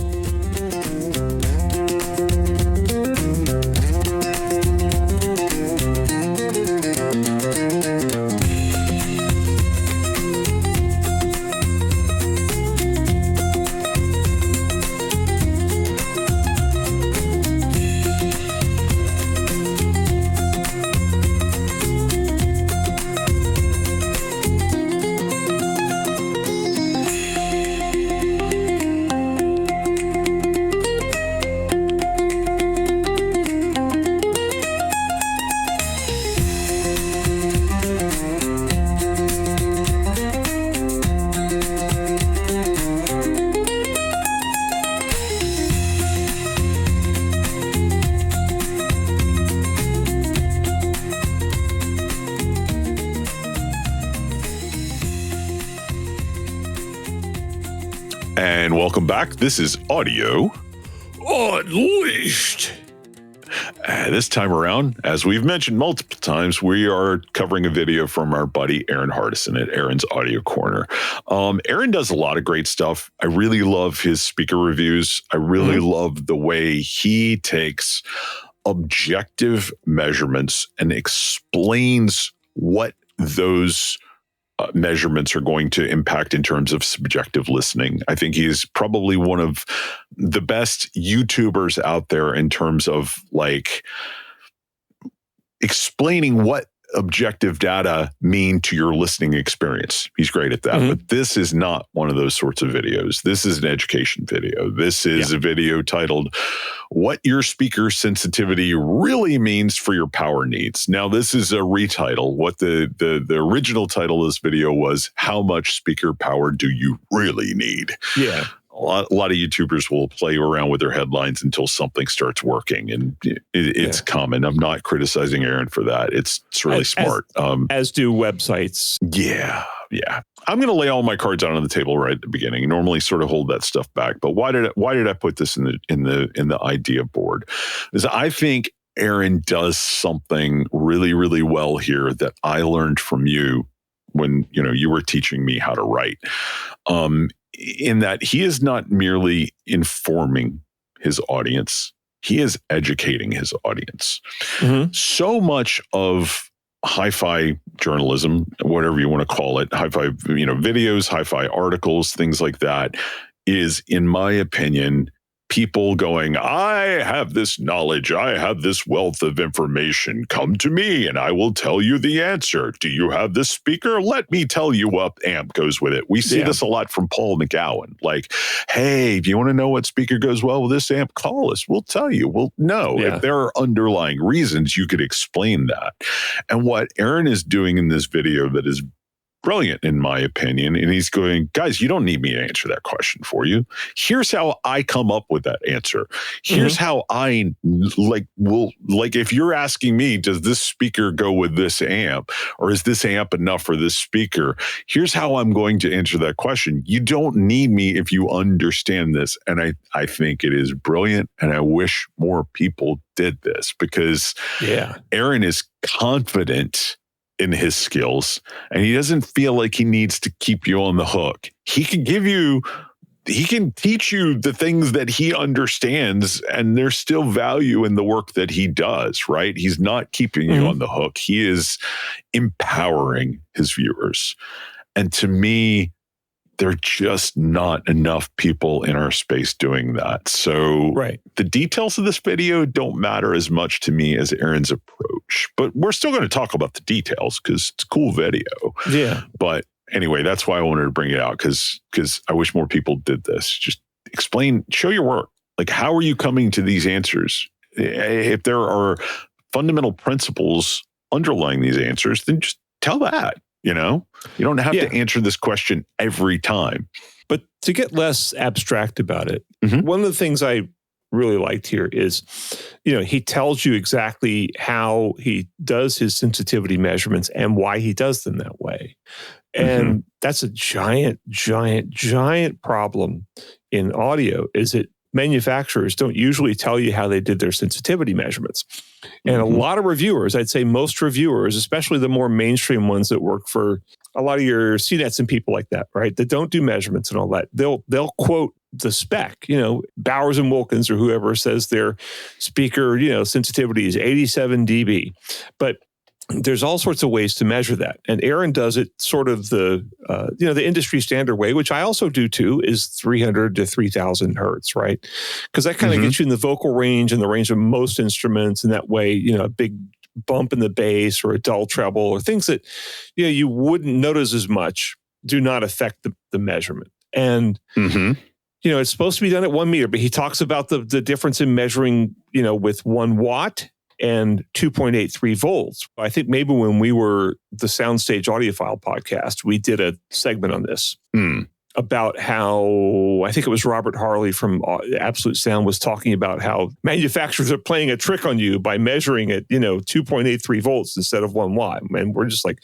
And welcome back. This is Audio Unleashed. This time around, as we've mentioned multiple times, we are covering a video from our buddy Erin Hardison at Erin's Audio Corner. Erin does a lot of great stuff. I really love his speaker reviews. I really love the way he takes objective measurements and explains what those measurements are going to impact in terms of subjective listening. I think he's probably one of the best YouTubers out there in terms of explaining what objective data mean to your listening experience. He's great at that. But this is not one of those sorts of videos. This is an education video. This is a video titled What Your Speaker Sensitivity Really Means for Your Power Needs. Now, this is a retitle. What the original title of this video was, How Much Speaker Power Do You Really Need? Yeah. A lot of YouTubers will play around with their headlines until something starts working, and it's common. I'm not criticizing Erin for that. It's really smart. As do websites. Yeah. Yeah. I'm going to lay all my cards out on the table right at the beginning. Normally sort of hold that stuff back. But why did I put this in the idea board? Is I think Erin does something really, really well here that I learned from you when, you were teaching me how to write. In that he is not merely informing his audience, he is educating his audience. Mm-hmm. So much of hi-fi journalism, whatever you want to call it, hi-fi, videos, hi-fi articles, things like that, is, in my opinion, people going, I have this knowledge, I have this wealth of information, come to me and I will tell you the answer. Do you have this speaker? Let me tell you what amp goes with it. We see this a lot from Paul McGowan. Like, hey, if you want to know what speaker goes well with this amp, call us. We'll tell you. We'll know. If there are underlying reasons, you could explain that. And what Erin is doing in this video that is brilliant, in my opinion. And he's going, guys, you don't need me to answer that question for you. Here's how I come up with that answer. Here's how I if you're asking me, does this speaker go with this amp, or is this amp enough for this speaker? Here's how I'm going to answer that question. You don't need me if you understand this. And I think it is brilliant. And I wish more people did this, because Erin is confident in his skills, and he doesn't feel like he needs to keep you on the hook. He can teach you the things that he understands, and there's still value in the work that he does, right? He's not keeping you on the hook. He is empowering his viewers. And to me, there are just not enough people in our space doing that. So the details of this video don't matter as much to me as Erin's approach. But we're still going to talk about the details because it's a cool video. Yeah. But anyway, that's why I wanted to bring it out, because I wish more people did this. Just explain, show your work. Like, how are you coming to these answers? If there are fundamental principles underlying these answers, then just tell that. You don't have to answer this question every time. But to get less abstract about it, one of the things I really liked here is, he tells you exactly how he does his sensitivity measurements and why he does them that way. And that's a giant, giant, giant problem in audio, is that manufacturers don't usually tell you how they did their sensitivity measurements. And a lot of reviewers, I'd say most reviewers, especially the more mainstream ones that work for a lot of your CNETs and people like that, right, that don't do measurements and all that, they'll quote the spec, Bowers and Wilkins or whoever says their speaker, sensitivity is 87 dB. But there's all sorts of ways to measure that. And Erin does it sort of the industry standard way, which I also do too, is 300 to 3000 hertz, right? Because that kind of gets you in the vocal range and the range of most instruments. And that way, a big bump in the bass or a dull treble or things that, you wouldn't notice as much do not affect the measurement. And, it's supposed to be done at 1 meter, but he talks about the difference in measuring, with 1 watt and 2.83 volts. I think maybe when we were the Soundstage Audiophile podcast, we did a segment on this about how, I think it was Robert Harley from Absolute Sound was talking about how manufacturers are playing a trick on you by measuring at, 2.83 volts instead of 1 watt. And we're just like,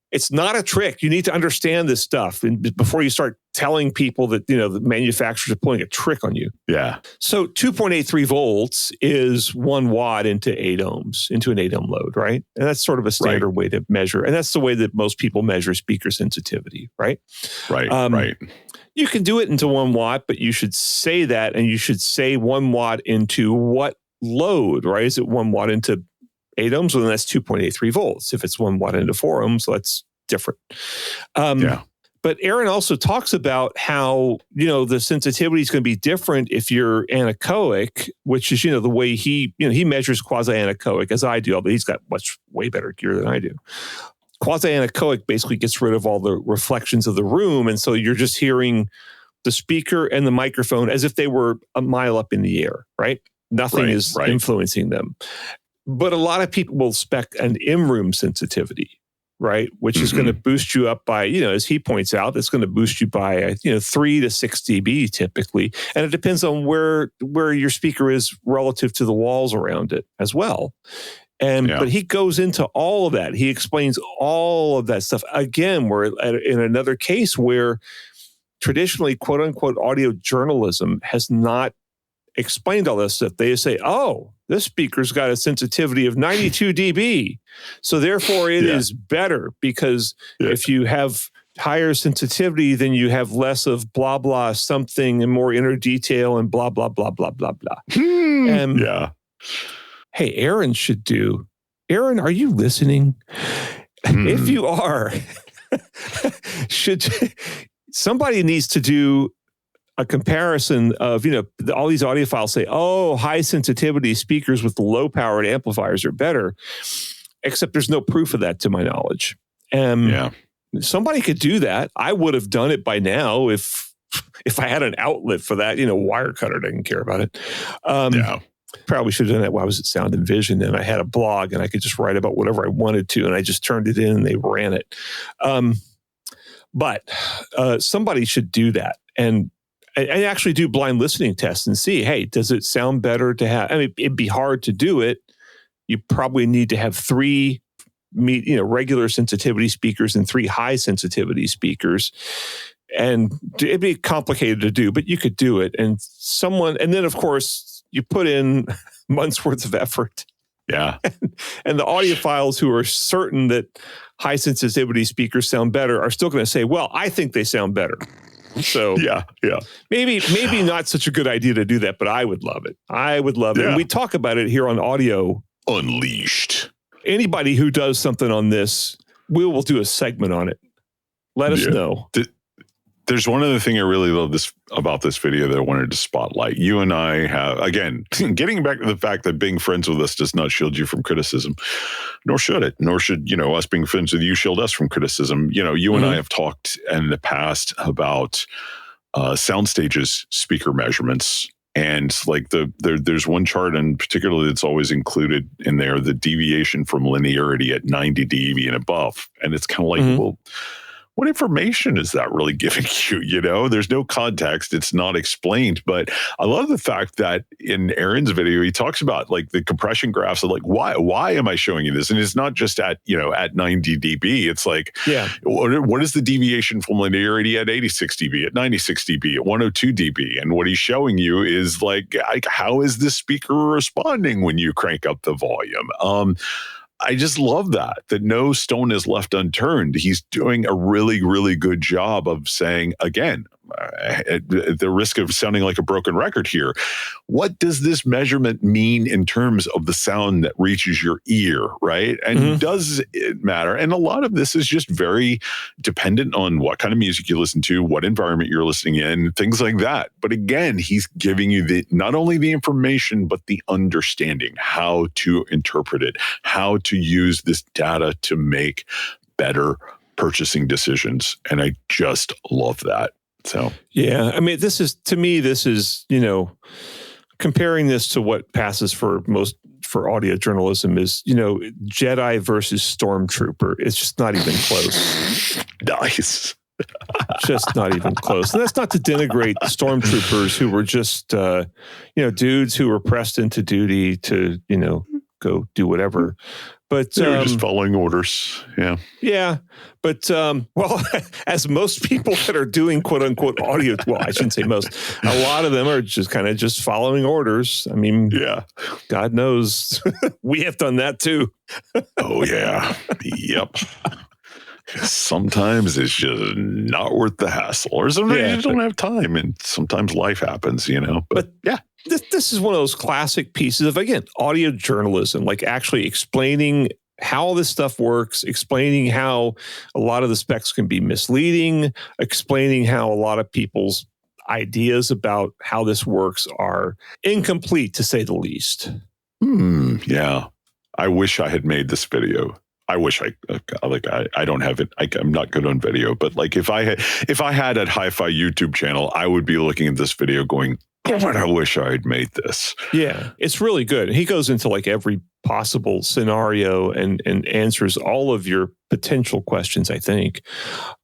it's not a trick. You need to understand this stuff before you start telling people that, the manufacturers are pulling a trick on you. Yeah. So 2.83 volts is 1 watt into 8 ohms, into an 8 ohm load, right? And that's sort of a standard way to measure. And that's the way that most people measure speaker sensitivity, right? Right. You can do it into 1 watt, but you should say that, and you should say 1 watt into what load, right? Is it 1 watt into 8 ohms? Well, then that's 2.83 volts. If it's 1 watt into 4 ohms, that's different. But Erin also talks about how, the sensitivity is going to be different if you're anechoic, which is, the way he measures quasi-anechoic, as I do, although he's got way better gear than I do. Quasi-anechoic basically gets rid of all the reflections of the room. And so you're just hearing the speaker and the microphone as if they were a mile up in the air, right? Nothing is influencing them. But a lot of people will spec an in-room sensitivity, right? Which is going to boost you up by, as he points out, it's going to boost you by, 3 to 6 dB typically. And it depends on where your speaker is relative to the walls around it as well. But he goes into all of that. He explains all of that stuff. Again, we're in another case where traditionally, quote unquote, audio journalism has not explained all this stuff. They say, oh, this speaker's got a sensitivity of 92 dB. So therefore it is better because if you have higher sensitivity, then you have less of blah, blah, something and more inner detail and blah, blah, blah, blah, blah, blah. Hey, Erin, are you listening? If you are, somebody needs to do a comparison of, all these audiophiles say, oh, high sensitivity speakers with low powered amplifiers are better, except there's no proof of that to my knowledge. Somebody could do that. I would have done it by now if I had an outlet for that, Wirecutter didn't care about it. Probably should have done that while I was at Sound and Vision and I had a blog and I could just write about whatever I wanted to and I just turned it in and they ran it. But somebody should do that and actually do blind listening tests and see, hey, does it sound better to have, it'd be hard to do it. You probably need to have 3 regular sensitivity speakers and 3 high sensitivity speakers. And it'd be complicated to do, but you could do it. And then of course you put in months worth of effort. Yeah. And the audiophiles who are certain that high sensitivity speakers sound better are still going to say, well, I think they sound better. So maybe not such a good idea to do that, but I would love it. And we talk about it here on Audio Unleashed. Anybody who does something on this, we will do a segment on it. Let us know. There's one other thing I really love about this video that I wanted to spotlight. You and I have, again, getting back to the fact that being friends with us does not shield you from criticism, nor should it. Nor should, us being friends with you shield us from criticism. You and I have talked in the past about Soundstage's speaker measurements. And like there's one chart in particular that's always included in there, the deviation from linearity at 90 dB and above. And it's kind of like, well, what information is that really giving you? There's no context. It's not explained. But I love the fact that in Erin's video, he talks about like the compression graphs of like, why am I showing you this? And it's not just at 90 dB. It's like, what is the deviation from linearity at 86 dB, at 96 dB, at 102 dB? And what he's showing you is like how is this speaker responding when you crank up the volume? I just love that no stone is left unturned. He's doing a really, really good job of saying, again, at the risk of sounding like a broken record here, what does this measurement mean in terms of the sound that reaches your ear, right? And does it matter? And a lot of this is just very dependent on what kind of music you listen to, what environment you're listening in, things like that. But again, he's giving you not only the information, but the understanding, how to interpret it, how to use this data to make better purchasing decisions. And I just love that. So, this is, comparing this to what passes for audio journalism is, Jedi versus Stormtrooper. It's just not even close. Nice. Just not even close. And that's not to denigrate the Stormtroopers who were just, dudes who were pressed into duty to, go do whatever. But they're just following orders. Yeah. Yeah. But, as most people that are doing quote unquote audio, well, I shouldn't say most, a lot of them are just kind of just following orders. I mean, God knows we have done that too. Oh, yeah. Yep. Sometimes it's just not worth the hassle, or sometimes you just don't have time, and sometimes life happens, But yeah. This is one of those classic pieces of, again, audio journalism, like actually explaining how this stuff works, explaining how a lot of the specs can be misleading, explaining how a lot of people's ideas about how this works are incomplete, to say the least. Yeah. I wish I had made this video. I wish I don't have it. I'm not good on video, but like if I had a Hi-Fi YouTube channel, I would be looking at this video going, I wish I had made this. Yeah, it's really good. He goes into like every possible scenario and answers all of your potential questions, I think.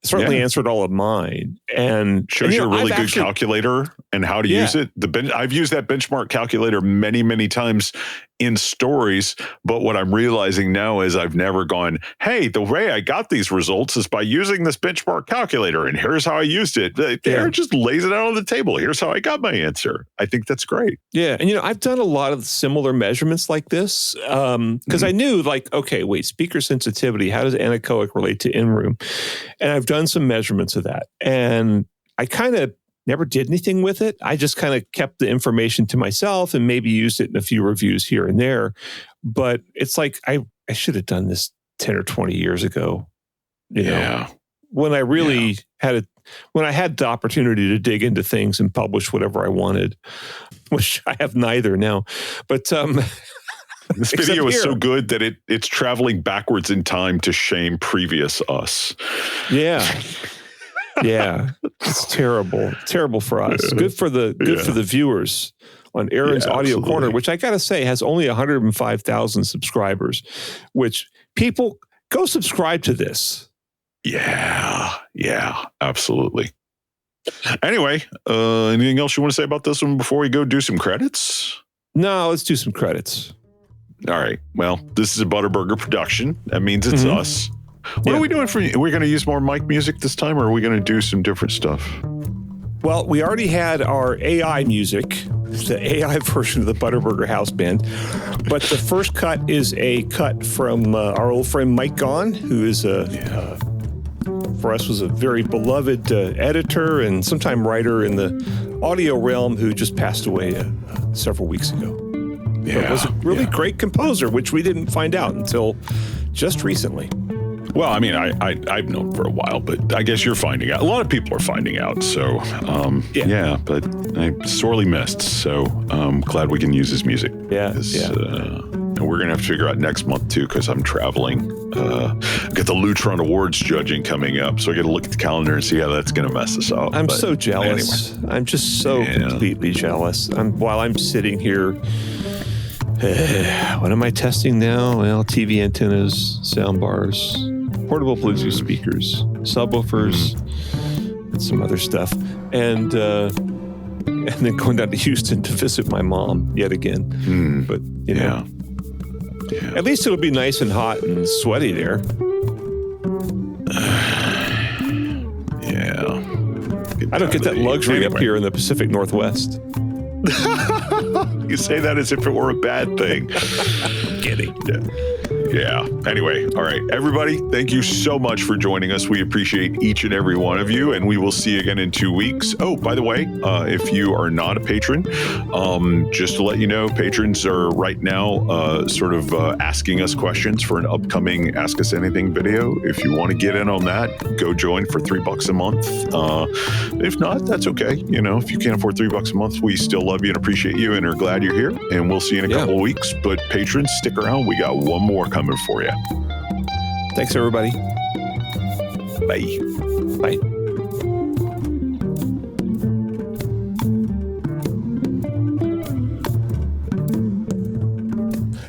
Certainly answered all of mine. And shows you a really good calculator and how to use it. I've used that benchmark calculator many, many times in stories. But what I'm realizing now is I've never gone, hey, the way I got these results is by using this benchmark calculator. And here's how I used it. Aaron just lays it out on the table. Here's how I got my answer. I think that's great. Yeah. And, I've done a lot of similar measurements like this because I knew okay, wait, speaker sensitivity, how does anechoic relate to in-room? And I've done some measurements of that. And I kind of never did anything with it. I just kind of kept the information to myself and maybe used it in a few reviews here and there. But it's like, I should have done this 10 or 20 years ago, know, when I really when I had the opportunity to dig into things and publish whatever I wanted, which I have neither now. But this video is so good that it's traveling backwards in time to shame previous us. Yeah. Yeah. It's terrible. Terrible for us. Good for the viewers on Erin's Audio Corner, which I got to say has only 105,000 subscribers, which people go subscribe to this. Yeah, absolutely. Anyway, anything else you want to say about this one before we go do some credits? No, let's do some credits. All right. Well, this is a ButterBurger production. That means it's us. What are we doing for you? Are we going to use more mic music this time, or are we going to do some different stuff? Well, we already had our AI music, the AI version of the ButterBurger House Band. But the first cut is a cut from our old friend Mike Gaughn, who is for us was a very beloved editor and sometime writer in the audio realm who just passed away several weeks ago. But was a really great composer, which we didn't find out until just recently. Well, I mean, I've known for a while, but I guess you're finding out. A lot of people are finding out. So, but I sorely missed. So I'm glad we can use his music. And we're going to have to figure out next month, too, because I'm traveling. Got the Lutron Awards judging coming up. So I got to look at the calendar and see how that's going to mess us up. I'm so jealous. Anyway. I'm just so completely jealous. While I'm sitting here, what am I testing now? Well, TV antennas, sound bars, portable Bluetooth speakers, subwoofers, and some other stuff. And then going down to Houston to visit my mom yet again. But, at least it'll be nice and hot and sweaty there. I don't get that luxury up here in the Pacific Northwest. You say that as if it were a bad thing. Kidding. Yeah. Anyway, all right, everybody, thank you so much for joining us. We appreciate each and every one of you, and we will see you again in 2 weeks. Oh, by the way, if you are not a patron, just to let you know, patrons are right now asking us questions for an upcoming Ask Us Anything video. If you want to get in on that, go join for $3 a month. If not, that's okay. If you can't afford $3 a month, we still love you and appreciate you and are glad you're here. And we'll see you in a couple of weeks. But patrons, stick around. We got one more coming for you. Thanks, everybody. Bye. Bye.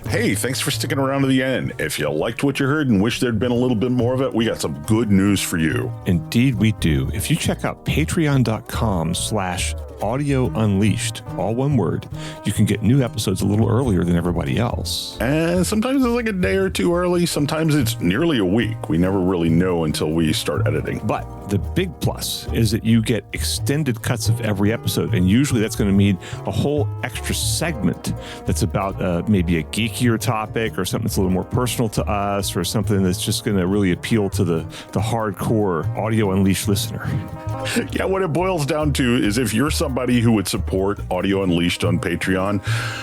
Hey, thanks for sticking around to the end. If you liked what you heard and wish there'd been a little bit more of it, we got some good news for you. Indeed, we do. If you check out patreon.com/Audio Unleashed, all one word, you can get new episodes a little earlier than everybody else. And sometimes it's like a day or two early. Sometimes it's nearly a week. We never really know until we start editing. But the big plus is that you get extended cuts of every episode. And usually that's going to mean a whole extra segment that's about maybe a geekier topic or something that's a little more personal to us or something that's just going to really appeal to the hardcore Audio Unleashed listener. Yeah, what it boils down to is if you're somebody who would support Audio Unleashed on Patreon,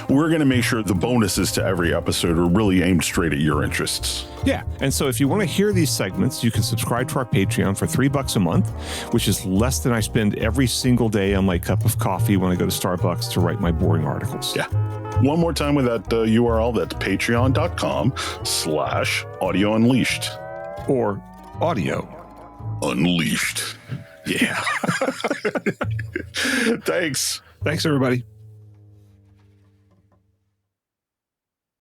we're going to make sure the bonuses to every episode are really aimed straight at your interests. Yeah, and so if you want to hear these segments, you can subscribe to our Patreon for $3 a month, which is less than I spend every single day on my cup of coffee when I go to Starbucks to write my boring articles. Yeah. One more time with that URL, that's patreon.com/Audio Unleashed. Or Audio Unleashed. Yeah. Thanks. Thanks, everybody.